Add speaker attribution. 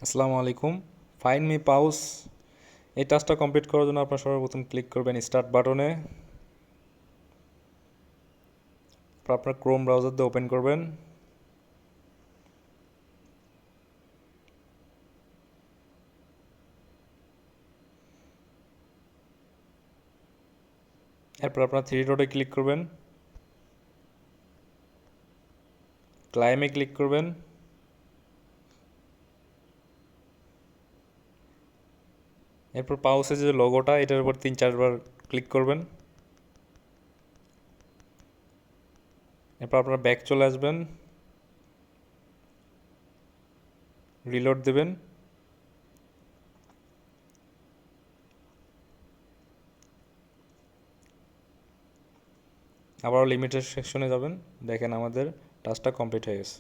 Speaker 1: আসসালামু আলাইকুম। Find me পাউস এই টাস্কটা কমপ্লিট করার জন্য আপনার সর্বপ্রথম ক্লিক করবেন স্টার্ট বাটনে। আপনার ক্রোম ব্রাউজার দিয়ে ওপেন করবেন। এরপর আপনার থ্রি ডটে ক্লিক করবেন, ক্লাইমে ক্লিক করবেন। এরপর পাউসের যে লোগোটা এটার উপর 3-4 বার ক্লিক করবেন। এরপর আপনার ব্যাক চলে আসবেন, রিলোড দেবেন। আবার লিমিটেড সেকশনে যাবেন। দেখেন আমাদের টাস্কটা কমপ্লিট হয়ে গেছে।